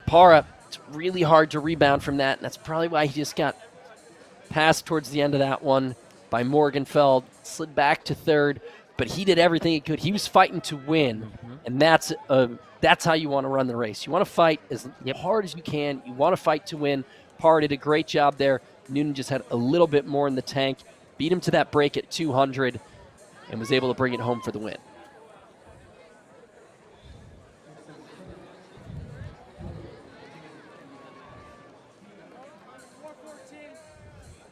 Para, it's really hard to rebound from that, and that's probably why he just got passed towards the end of that one by Morgenfeld, slid back to third, but he did everything he could. He was fighting to win, and that's how you want to run the race. You want to fight as hard as you can. You want to fight to win. Parr did a great job there. Noonan just had a little bit more in the tank, beat him to that break at 200, and was able to bring it home for the win.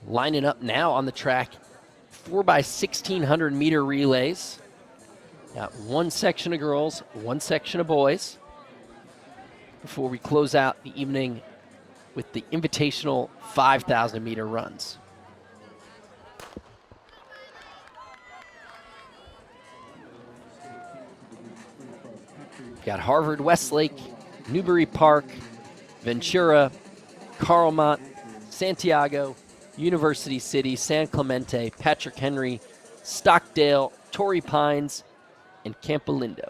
Lining up now on the track, 4x1600m relays. Got one section of girls, one section of boys, before we close out the evening with the Invitational 5,000-meter runs. Got Harvard Westlake, Newbury Park, Ventura, Carlmont, Santiago, University City, San Clemente, Patrick Henry, Stockdale, Torrey Pines, and Campo Lindo.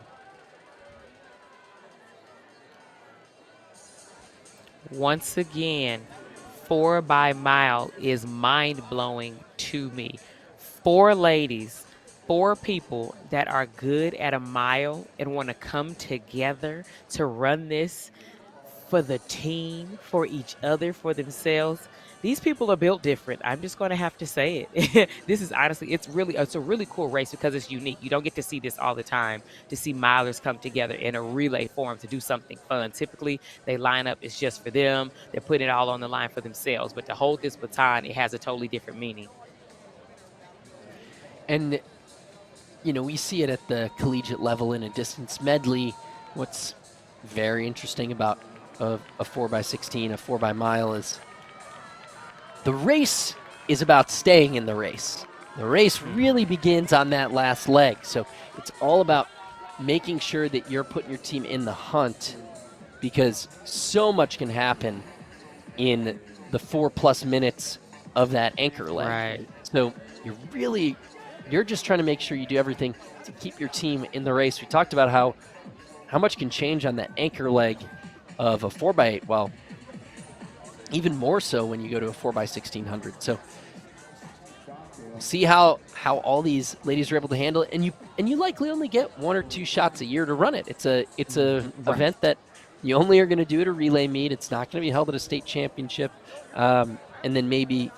Once again, 4 by mile is mind-blowing to me. 4 ladies, 4 people that are good at a mile and want to come together to run this for the team, for each other, for themselves. These people are built different. I'm just going to have to say it. This is honestly, it's a really cool race because it's unique. You don't get to see this all the time, to see milers come together in a relay form to do something fun. Typically, they line up, it's just for them. They're putting it all on the line for themselves. But to hold this baton, it has a totally different meaning. And, you know, we see it at the collegiate level in a distance medley. What's very interesting about a 4x16, a 4 by mile is the race is about staying in the race. The race really begins on that last leg. So it's all about making sure that you're putting your team in the hunt, because so much can happen in the 4+ minutes of that anchor leg. Right. So you're just trying to make sure you do everything to keep your team in the race. We talked about how much can change on that anchor leg of a 4x8. Well, even more so when you go to a 4x1600. So see how all these ladies are able to handle it, and you likely only get 1 or 2 shots a year to run it. It's a event that you only are going to do at a relay meet. It's not going to be held at a state championship, and then maybe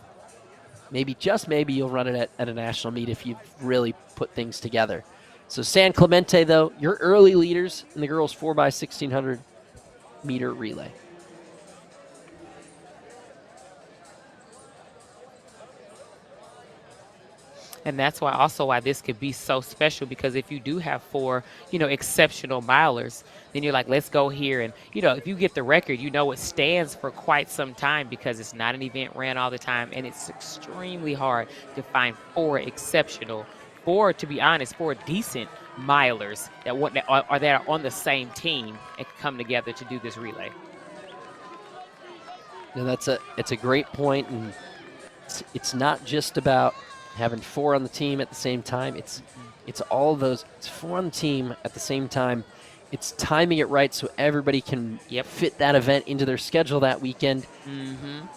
just maybe you'll run it at a national meet if you've really put things together. So San Clemente, though, you're early leaders in the girls 4x1600m relay. And that's why this could be so special, because if you do have 4, exceptional milers, then you're like, let's go here. And, if you get the record, it stands for quite some time, because it's not an event ran all the time. And it's extremely hard to find 4 exceptional, to be honest, 4 decent milers that are on the same team and come together to do this relay. Yeah, it's a great point, and it's not just about having 4 on the team at the same time. It's all of those. It's 4 on the team at the same time. It's timing it right so everybody can fit that event into their schedule that weekend.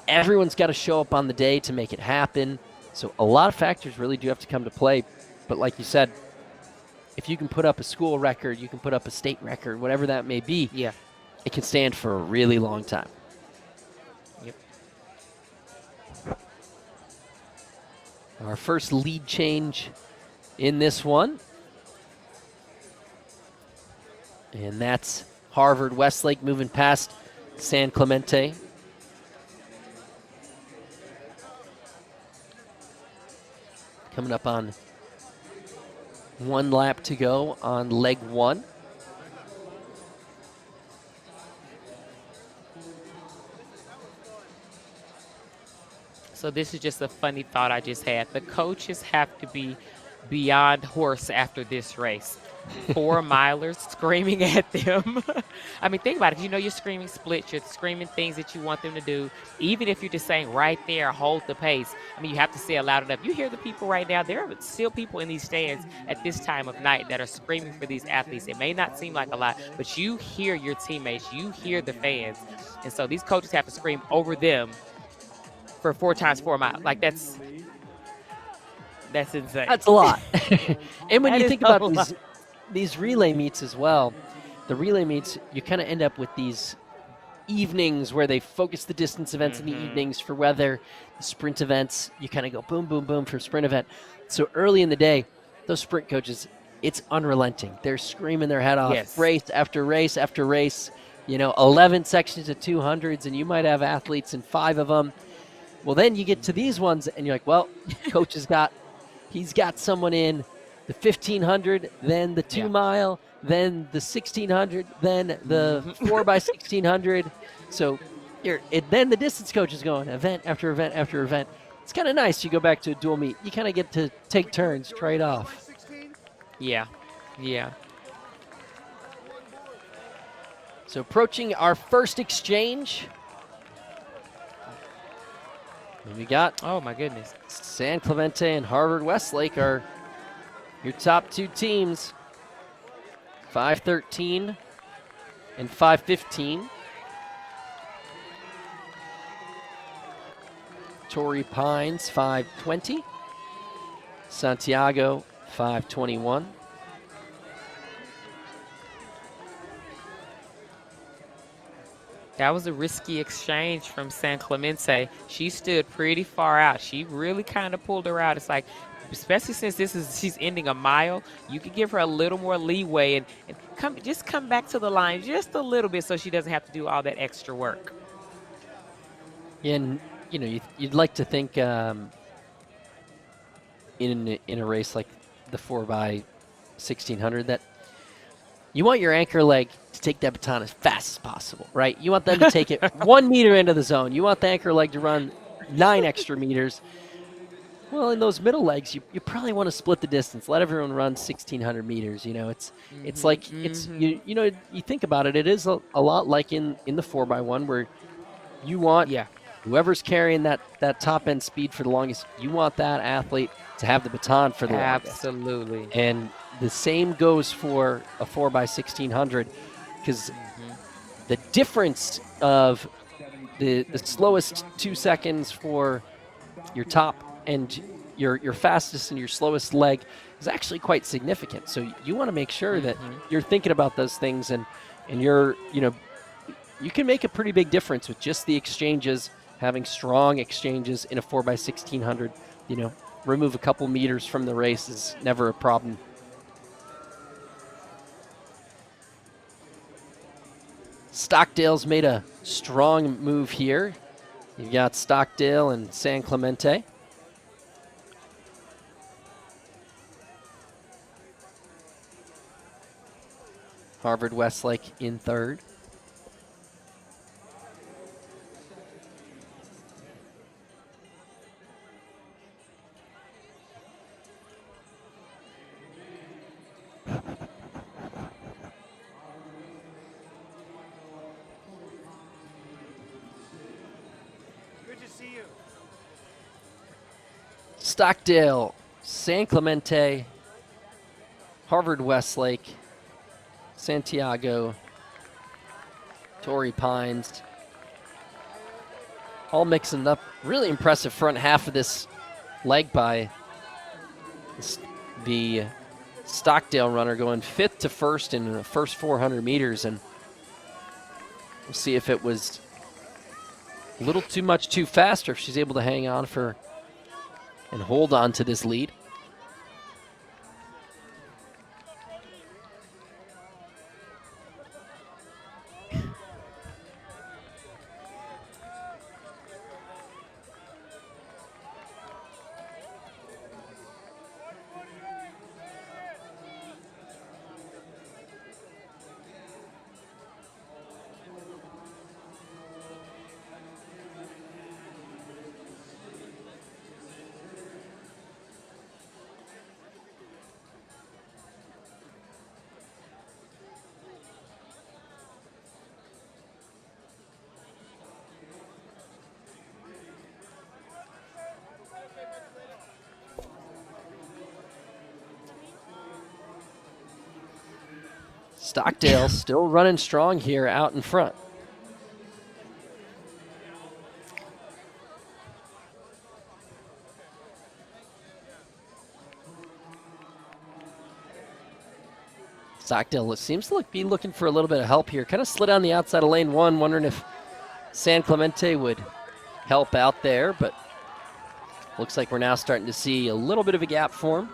Everyone's got to show up on the day to make it happen. So a lot of factors really do have to come to play. But like you said, if you can put up a school record, you can put up a state record, whatever that may be, it can stand for a really long time. Our first lead change in this one. And that's Harvard Westlake moving past San Clemente. Coming up on 1 lap to go on leg 1. So this is just a funny thought I just had. The coaches have to be beyond hoarse after this race. 4 milers screaming at them. I mean, think about it. You know, you're screaming splits, you're screaming things that you want them to do. Even if you're just saying right there, hold the pace. I mean, you have to say it loud enough. You hear the people right now. There are still people in these stands at this time of night that are screaming for these athletes. It may not seem like a lot, but you hear your teammates, you hear the fans. And so these coaches have to scream over them for 4 times 4 miles. Like that's insane. That's a lot. And when That you is think a about lot. these relay meets as well, the relay meets, you kind of end up with these evenings where they focus the distance events in the Mm-hmm. evenings for weather. The sprint events, you kind of go boom, boom, boom for sprint event. So early in the day, those sprint coaches, it's unrelenting. They're screaming their head off, Yes. race after race after race. 11 sections of 200s, and you might have athletes in 5 of them. Well, then you get to these ones, and you're like, well, coach he's got someone in the 1500, then the 2 Yeah. mile, then the 1600, then the Mhm. 4 by 1600. So then the distance coach is going event after event after event. It's kind of nice. You go back to a dual meet. You kind of get to take turns, trade off. Yeah. Yeah. So approaching our first exchange, we got Oh my goodness. San Clemente and Harvard Westlake are your top 2 teams. 5:13 and 5:15. Torrey Pines 5:20. Santiago 5:21. That was a risky exchange from San Clemente. She stood pretty far out. She really kind of pulled her out. It's like, especially since she's ending a mile, you could give her a little more leeway and come back to the line just a little bit so she doesn't have to do all that extra work. And you'd like to think in a race like the 4 by 1600 that you want your anchor leg to take that baton as fast as possible, right? You want them to take it 1 meter into the zone. You want the anchor leg to run 9 extra meters. Well, in those middle legs, you probably want to split the distance. Let everyone run 1,600 meters. It's like Mm-hmm. you think about it. It is a lot like in the 4x1 where you want Yeah. whoever's carrying that top end speed for the longest. You want that athlete to have the baton for the longest. Absolutely. And the same goes for a 4 by 1600 because Mm-hmm. the difference of the slowest 2 seconds for your top and your fastest and your slowest leg is actually quite significant. So you want to make sure that Mm-hmm. you're thinking about those things and you're, you can make a pretty big difference with just the exchanges, having strong exchanges in a 4 by 1600. Remove a couple meters from the race is never a problem. Stockdale's made a strong move here. You've got Stockdale and San Clemente. Harvard Westlake in third. Good to see you. Stockdale, San Clemente, Harvard Westlake, Santiago, Torrey Pines, all mixing up. Really impressive front half of this leg by the Stockdale runner, going 5th to 1st in the first 400 meters. And we'll see if it was a little too much too fast or if she's able to hang on and hold on to this lead. Stockdale still running strong here out in front. Stockdale seems to be looking for a little bit of help here. Kind of slid on the outside of lane 1, wondering if San Clemente would help out there, but looks like we're now starting to see a little bit of a gap form.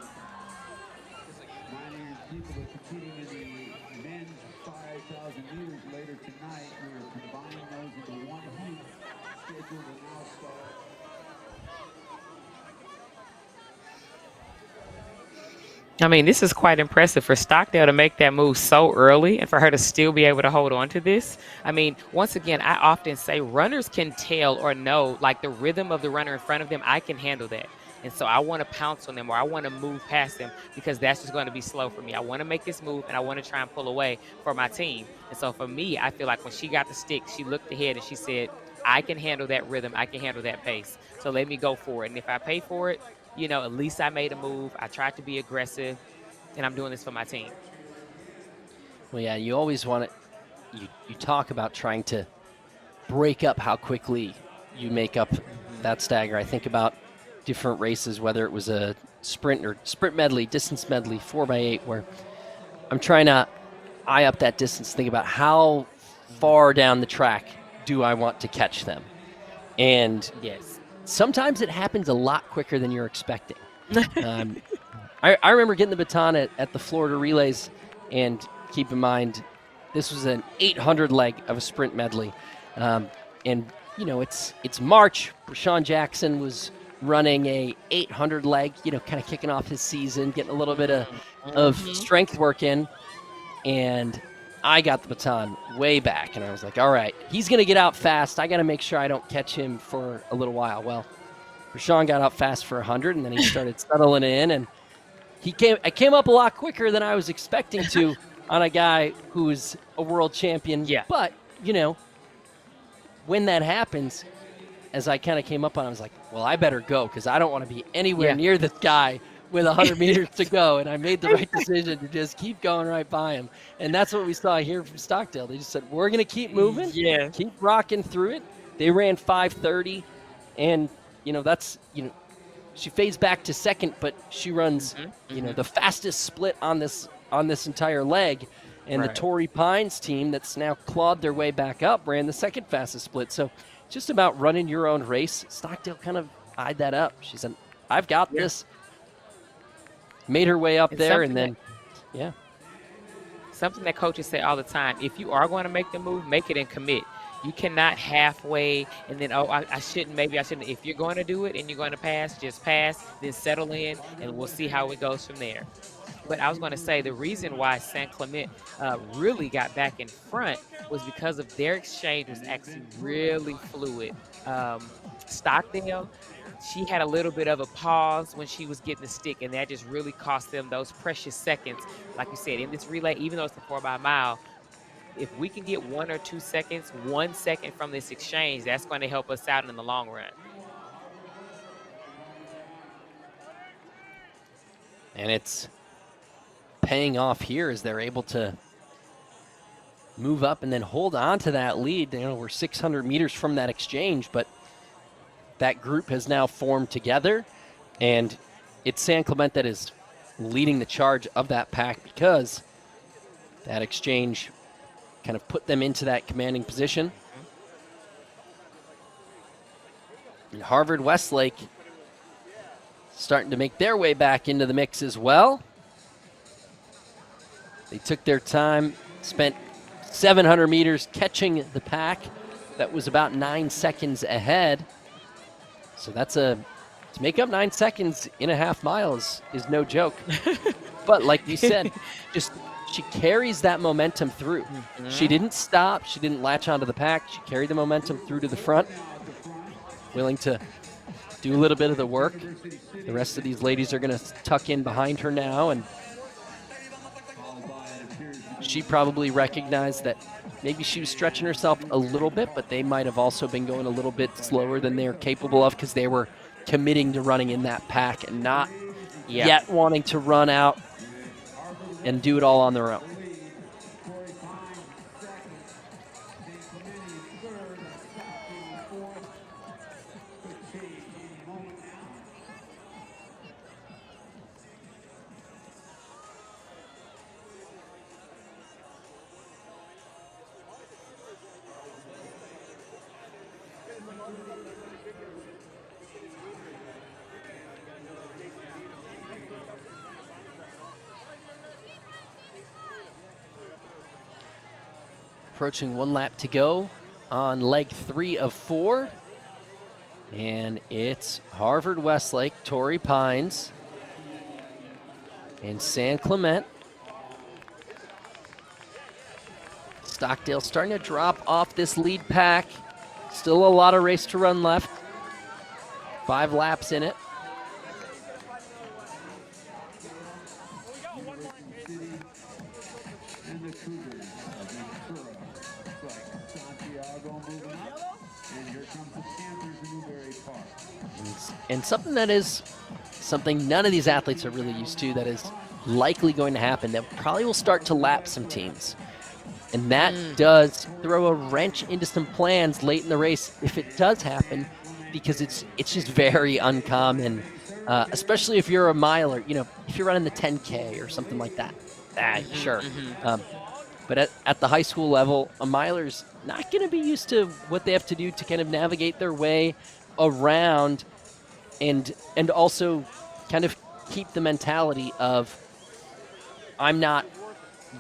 I mean, this is quite impressive for Stockdale to make that move so early and for her to still be able to hold on to this. I mean, once again, I often say runners can tell or know, like the rhythm of the runner in front of them, I can handle that. And so I want to pounce on them or I want to move past them because that's just going to be slow for me. I want to make this move and I want to try and pull away for my team. And so for me, I feel like when she got the stick, she looked ahead and she said, I can handle that rhythm. I can handle that pace. So let me go for it. And if I pay for it, you know, at least I made a move. I tried to be aggressive, and I'm doing this for my team. Well, yeah, you always want it. You talk about trying to break up how quickly you make up that stagger. I think about different races, whether it was a sprint or sprint medley, distance medley, 4x8, where I'm trying to eye up that distance, think about how far down the track do I want to catch them. And yes, sometimes it happens a lot quicker than you're expecting. I remember getting the baton at the Florida Relays, and keep in mind, this was an 800 leg of a sprint medley. And, you know, it's March. Rashawn Jackson was running a 800 leg, you know, kind of kicking off his season, getting a little bit of strength work in. And I got the baton way back, and I was like, all right, he's going to get out fast. I got to make sure I don't catch him for a little while. Well, Rashawn got out fast for 100, and then he started settling in, and I came up a lot quicker than I was expecting to on a guy who is a world champion. Yeah. But, you know, when that happens, as I kind of came up on, I was like, well, I better go because I don't want to be anywhere near this guy with 100 meters to go. And I made the right decision to just keep going right by him. And that's what we saw here from Stockdale. They just said, we're going to keep moving, keep rocking through it. They ran 5:30, and, you know, that's, you know, she fades back to second, but she runs, you know, the fastest split on this entire leg. And the Torrey Pines team that's now clawed their way back up ran the second fastest split. So just about running your own race. Stockdale kind of eyed that up. She said, I've got this. Made her way up there, and then, something that coaches say all the time, if you are going to make the move, make it and commit. You cannot halfway and then, I shouldn't, maybe I shouldn't. If you're going to do it and you're going to pass, just pass, then settle in, and we'll see how it goes from there. But I was going to say the reason why San Clemente really got back in front was because of their exchange was actually really fluid. Stockdale, she had a little bit of a pause when she was getting the stick, and that just really cost them those precious seconds. Like you said, in this relay, even though it's a 4x-mile, if we can get 1 or 2 seconds, 1 second from this exchange, that's going to help us out in the long run. And it's paying off here as they're able to move up and then hold on to that lead. You know, we're 600 meters from that exchange, but that group has now formed together, and it's San Clemente that is leading the charge of that pack because that exchange kind of put them into that commanding position. And Harvard Westlake starting to make their way back into the mix as well. They took their time, spent 700 meters catching the pack that was about 9 seconds ahead. So to make up 9 seconds in a half mile is no joke. But like you said, just she carries that momentum through. She didn't stop. She didn't latch onto the pack. She carried the momentum through to the front, willing to do a little bit of the work. The rest of these ladies are going to tuck in behind her now, and she probably recognized that maybe she was stretching herself a little bit, but they might have also been going a little bit slower than they're capable of because they were committing to running in that pack and not yet wanting to run out and do it all on their own. Approaching 1 lap to go on leg 3 of 4. And it's Harvard Westlake, Torrey Pines, and San Clemente. Stockdale starting to drop off this lead pack. Still a lot of race to run left. 5 laps in it. And something that is something none of these athletes are really used to, that is likely going to happen, that probably will start to lap some teams. And that does throw a wrench into some plans late in the race if it does happen, because it's just very uncommon, especially if you're a miler, you know, if you're running the 10K or something like that. Sure. But at the high school level, a miler's not going to be used to what they have to do to kind of navigate their way around and also kind of keep the mentality of, I'm not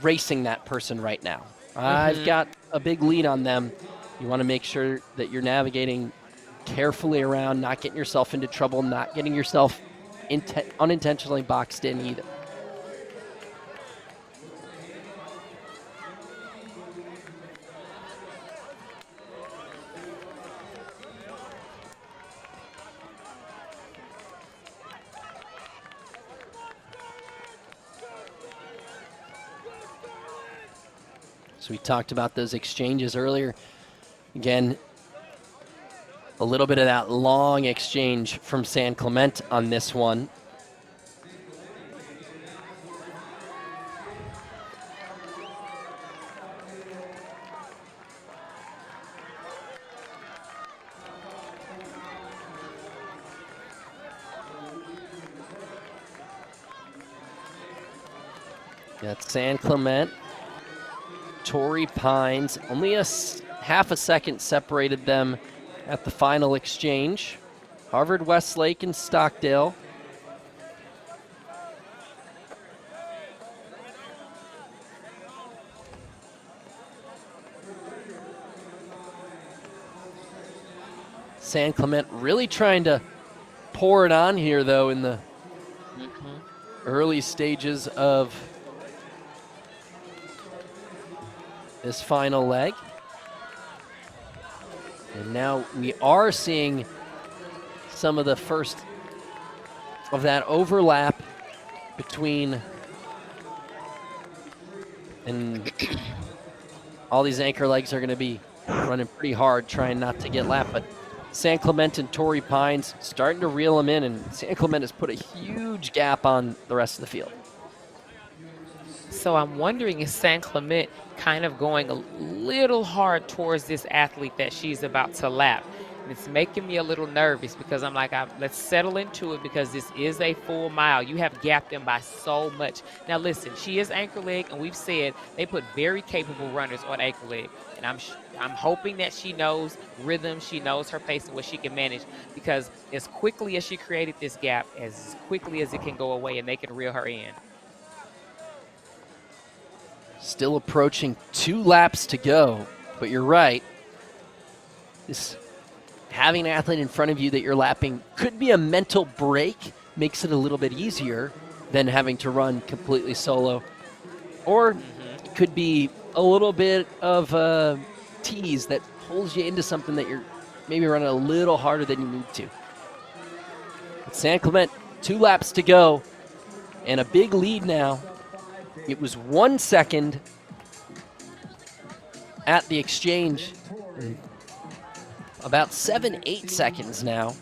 racing that person right now. I've got a big lead on them. You want to make sure that you're navigating carefully around, not getting yourself into trouble, not getting yourself unintentionally boxed in either. So we talked about those exchanges earlier. Again, a little bit of that long exchange from San Clemente on this one. Got San Clemente, Torrey Pines, only half a second separated them at the final exchange. Harvard Westlake and Stockdale. San Clemente really trying to pour it on here, though, in the early stages of this final leg. And now we are seeing some of the first of that overlap between, and all these anchor legs are going to be running pretty hard, trying not to get lapped. But San Clemente and Torrey Pines starting to reel them in, and San Clemente has put a huge gap on the rest of the field. So I'm wondering, is San Clemente kind of going a little hard towards this athlete that she's about to lap? And it's making me a little nervous, because I'm like, let's settle into it, because this is a full mile. You have gapped them by so much. Now listen, she is anchor leg, and we've said they put very capable runners on anchor leg. And I'm hoping that she knows rhythm, she knows her pace and what she can manage, because as quickly as she created this gap, as quickly as it can go away and they can reel her in. Still approaching 2 laps to go, but you're right. Having an athlete in front of you that you're lapping could be a mental break, makes it a little bit easier than having to run completely solo. Or it could be a little bit of a tease that pulls you into something that you're maybe running a little harder than you need to. But San Clemente, 2 laps to go, and a big lead now. It was 1 second at the exchange. About 7-8 seconds now.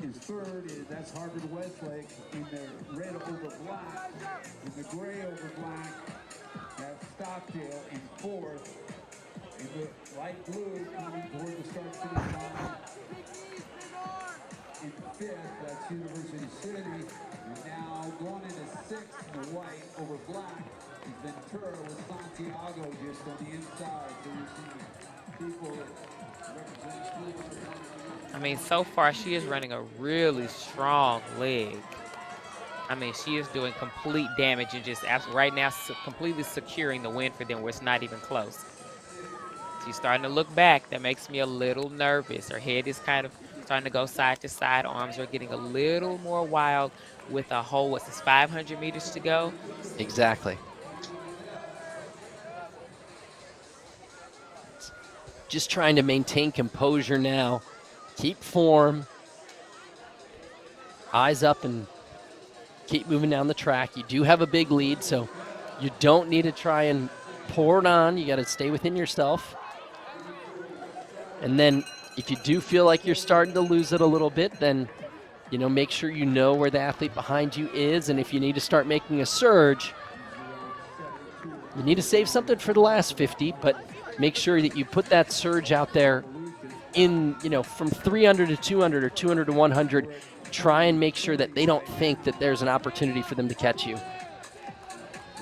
In third, that's Harvard Westlake in the red over black. In the gray over black, that's Stockdale in fourth. In the light blue, coming toward the start finish line. In fifth, that's University City. And now going into sixth, in the white over black. Ventura with Santiago just on the inside. So you're seeing people representing schools. I mean, so far she is running a really strong leg. I mean, she is doing complete damage and just right now completely securing the win for them where it's not even close. She's starting to look back. That makes me a little nervous. Her head is kind of starting to go side to side. Arms are getting a little more wild with a whole, what's this, 500 meters to go? Exactly. Just trying to maintain composure now. Keep form. Eyes up and keep moving down the track. You do have a big lead, so you don't need to try and pour it on. You got to stay within yourself. And then if you do feel like you're starting to lose it a little bit, then, you know, make sure you know where the athlete behind you is. And if you need to start making a surge, you need to save something for the last 50, but make sure that you put that surge out there in, you know, from 300 to 200 or 200 to 100. Try and make sure that they don't think that there's an opportunity for them to catch you.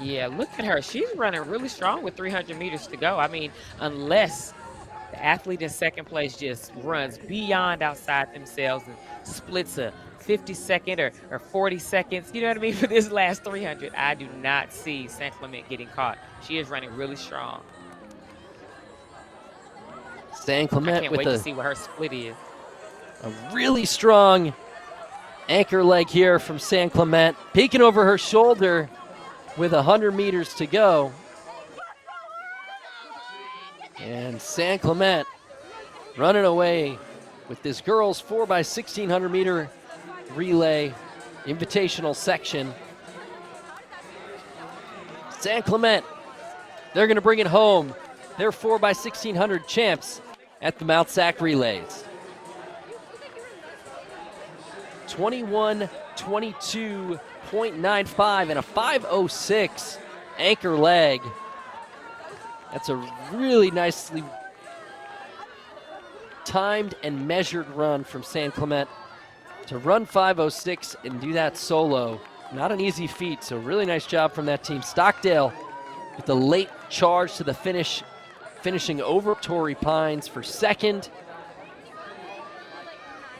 Yeah, look at her. She's running really strong with 300 meters to go. I mean, unless the athlete in second place just runs beyond outside themselves and splits a 50-second or 40 seconds, you know what I mean, for this last 300, I do not see St. Clement getting caught. She is running really strong. St. I Clement can't with wait to see what her split is. a really strong anchor leg here from St. Clement, peeking over her shoulder with 100 meters to go. And St. Clement running away with this girls 4x1600 meter relay invitational section. St. Clement, they're going to bring it home. They're 4x1600 champs at the Mount SAC relays. 21:22.95 and a 5:06 anchor leg. That's a really nicely timed and measured run from St. Clement. To run 5:06 and do that solo, not an easy feat, so really nice job from that team. Stockdale with the late charge to the finish, finishing over Torrey Pines for second.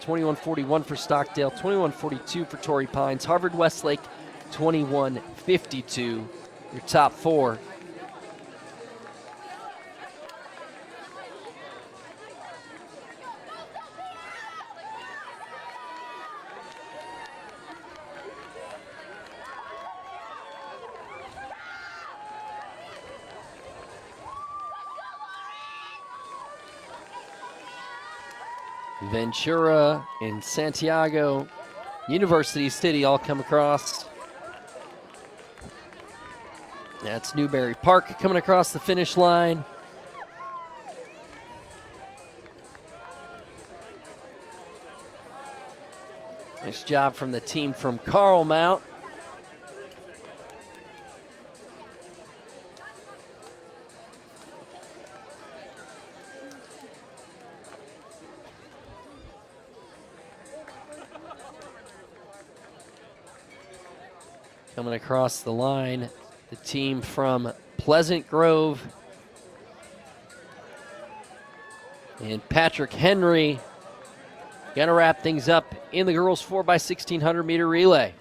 21:41 for Stockdale, 21:42 for Torrey Pines. Harvard Westlake, 21:52. Your top four. Ventura and Santiago, University City all come across. That's Newberry Park coming across the finish line. Nice job from the team from Carlmount. Coming across the line, the team from Pleasant Grove and Patrick Henry gonna wrap things up in the girls 4x1600 meter relay.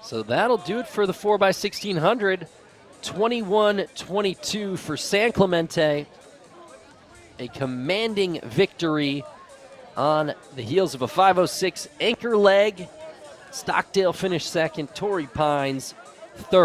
So that'll do it for the 4x1600. 21-22 for San Clemente. A commanding victory on the heels of a 5:06 anchor leg. Stockdale finished second, Torrey Pines third.